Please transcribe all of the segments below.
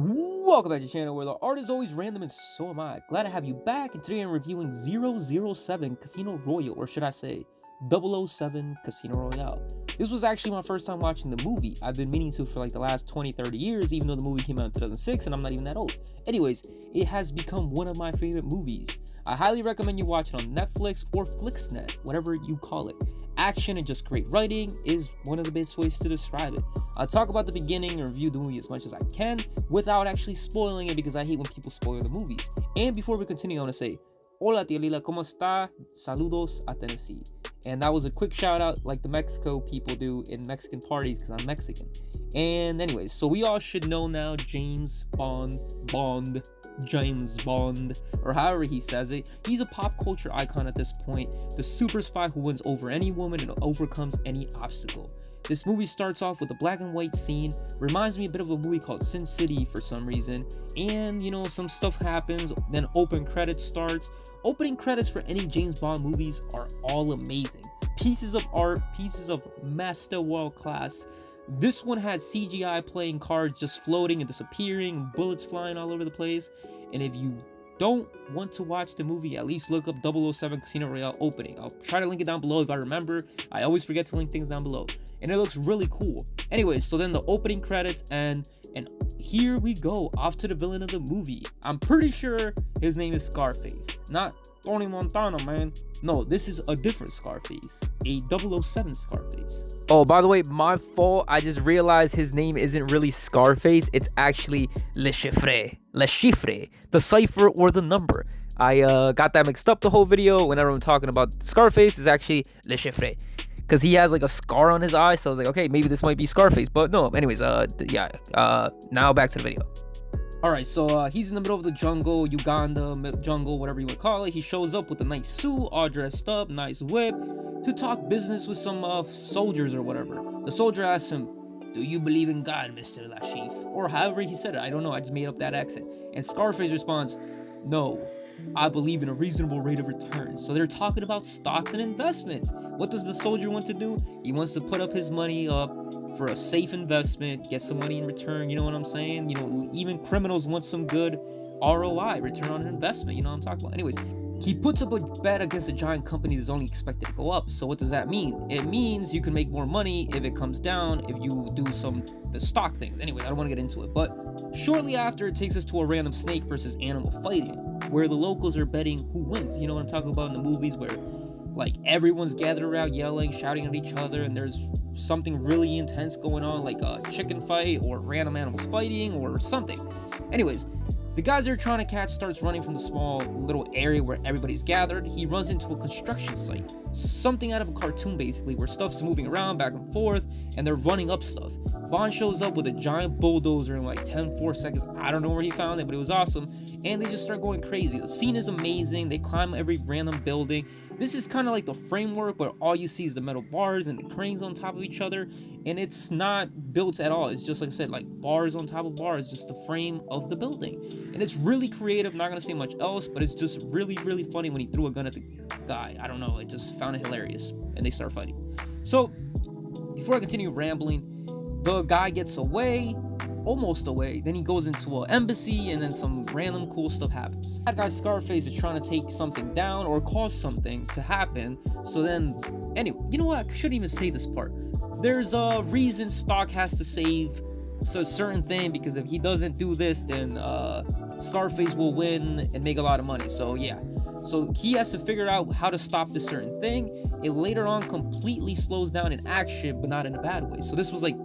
Welcome back to the channel where the art is always random and so am I. Glad to have you back, and today I'm reviewing 007 Casino Royale, or should I say 007 Casino Royale. This was actually my first time watching the movie. I've been meaning to for like the last 20-30 years, even though the movie came out in 2006 and I'm not even that old. Anyways, it has become one of my favorite movies. I highly recommend you watch it on Netflix or Flixnet, whatever you call it. Action and just great writing is one of the best ways to describe it. I'll talk about the beginning and review the movie as much as I can without actually spoiling it, because I hate when people spoil the movies. And before we continue, I want to say, hola tia Lila, ¿cómo está? Saludos a Tennessee. And that was a quick shout out like the Mexico people do in Mexican parties, because I'm Mexican. And anyways, so we all should know now James Bond, or however he says it. He's a pop culture icon at this point, the super spy who wins over any woman and overcomes any obstacle. This movie starts off with a black and white scene, reminds me a bit of a movie called Sin City for some reason, and you know, some stuff happens, then open credits starts. Opening credits for any James Bond movies are all amazing. Pieces of art, pieces of master world class. This one had CGI playing cards just floating and disappearing, bullets flying all over the place. And if you don't want to watch the movie, at least look up 007 Casino Royale opening. I'll try to link it down below if I remember. I always forget to link things down below. And it looks really cool. Anyways, so then the opening credits and here we go, off to the villain of the movie. I'm pretty sure his name is Scarface. Not Tony Montana, man. No, this is a different Scarface. A 007 Scarface. Oh, by the way, my fault. I just realized his name isn't really Scarface. It's actually Le Chiffre, the cipher or the number. I got that mixed up the whole video. Whenever I'm talking about Scarface, it's actually Le Chiffre, because he has like a scar on his eye. So I was like, okay, maybe this might be Scarface, but no. Anyways, now back to the video. Alright, so he's in the middle of the jungle, Uganda jungle, whatever you would call it. He shows up with a nice suit, all dressed up, nice whip, to talk business with some soldiers or whatever. The soldier asks him, "Do you believe in God, Mr. Lashif?" Or however he said it, I don't know, I just made up that accent. And Scarface responds, "No, I believe in a reasonable rate of return." So they're talking about stocks and investments. What does the soldier want to do? He wants to put up his money up for a safe investment, get some money in return, you know what I'm saying? You know, even criminals want some good ROI, return on investment, you know what I'm talking about. Anyways, he puts up a bet against a giant company that's only expected to go up. So what does that mean? It means you can make more money if it comes down, if you do the stock things. Anyway, I don't want to get into it, but shortly after, it takes us to a random snake versus animal fighting, where the locals are betting who wins. You know what I'm talking about in the movies, where like everyone's gathered around yelling, shouting at each other, and there's something really intense going on, like a chicken fight or random animals fighting or something. Anyways, the guys they're trying to catch starts running from the small little area where everybody's gathered. He runs into a construction site, something out of a cartoon basically, where stuff's moving around back and forth and they're running up stuff. Bond shows up with a giant bulldozer in like 10-4 seconds. I don't know where he found it, but it was awesome. And they just start going crazy. The scene is amazing. They climb every random building. This is kind of like the framework where all you see is the metal bars and the cranes on top of each other. And it's not built at all. It's just, like I said, like bars on top of bars, just the frame of the building. And it's really creative. Not going to say much else, but it's just really, really funny when he threw a gun at the guy. I don't know. I just found it hilarious. And they start fighting. So, before I continue rambling, the guy gets away. Almost away, then he goes into an embassy, and then some random cool stuff happens. That guy Scarface is trying to take something down or cause something to happen. So then, anyway, you know what? I shouldn't even say this part. There's a reason Stock has to save a certain thing, because if he doesn't do this, then Scarface will win and make a lot of money. So yeah, so he has to figure out how to stop this certain thing. It later on completely slows down in action, but not in a bad way. So this was like,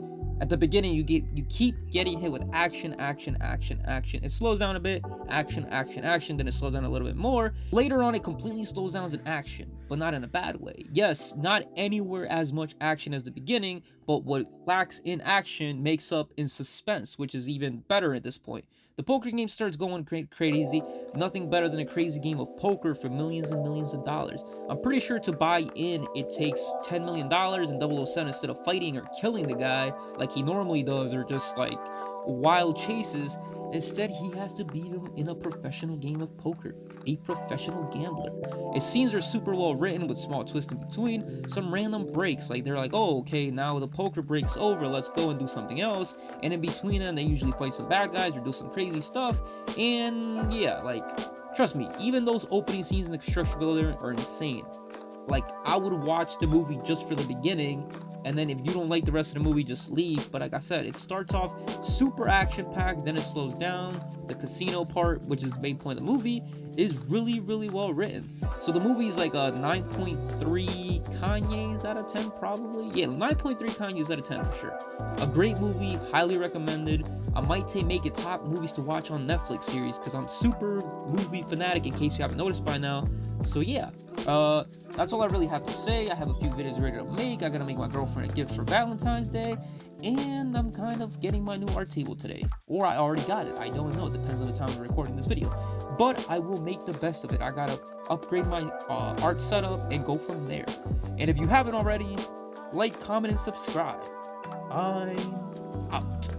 at the beginning, you keep getting hit with action. It slows down a bit, action, then it slows down a little bit more. Later on, it completely slows down in action, but not in a bad way. Yes, not anywhere as much action as the beginning, but what lacks in action makes up in suspense, which is even better at this point. The poker game starts going crazy. Nothing better than a crazy game of poker for millions and millions of dollars. I'm pretty sure to buy in, it takes $10 million in 007 instead of fighting or killing the guy like he normally does, or just like wild chases. Instead, he has to beat him in a professional game of poker, a professional gambler. His scenes are super well written with small twists in between, some random breaks, like they're like, oh, okay, now the poker break's over, let's go and do something else, and in between them, they usually fight some bad guys or do some crazy stuff, and yeah, like, trust me, even those opening scenes in the construction building are insane. Like, I would watch the movie just for the beginning, and then if you don't like the rest of the movie, just leave. But like I said, it starts off super action-packed, then it slows down. The casino part, which is the main point of the movie, is really, really well written. So the movie is like a 9.3 Kanye's out of 10, probably. Yeah, 9.3 Kanye's out of 10 for sure. A great movie, highly recommended. I might make it top movies to watch on Netflix series, because I'm super movie fanatic, in case you haven't noticed by now. So yeah, that's all I really have to say. I have a few videos ready to make. I gotta make my girlfriend a gift for Valentine's Day, and I'm kind of getting my new art table today, or I already got it. I don't know. It depends on the time I'm recording this video, but I will make the best of it. I gotta upgrade my art setup and go from there. And if you haven't already, like, comment, and subscribe. I'm out.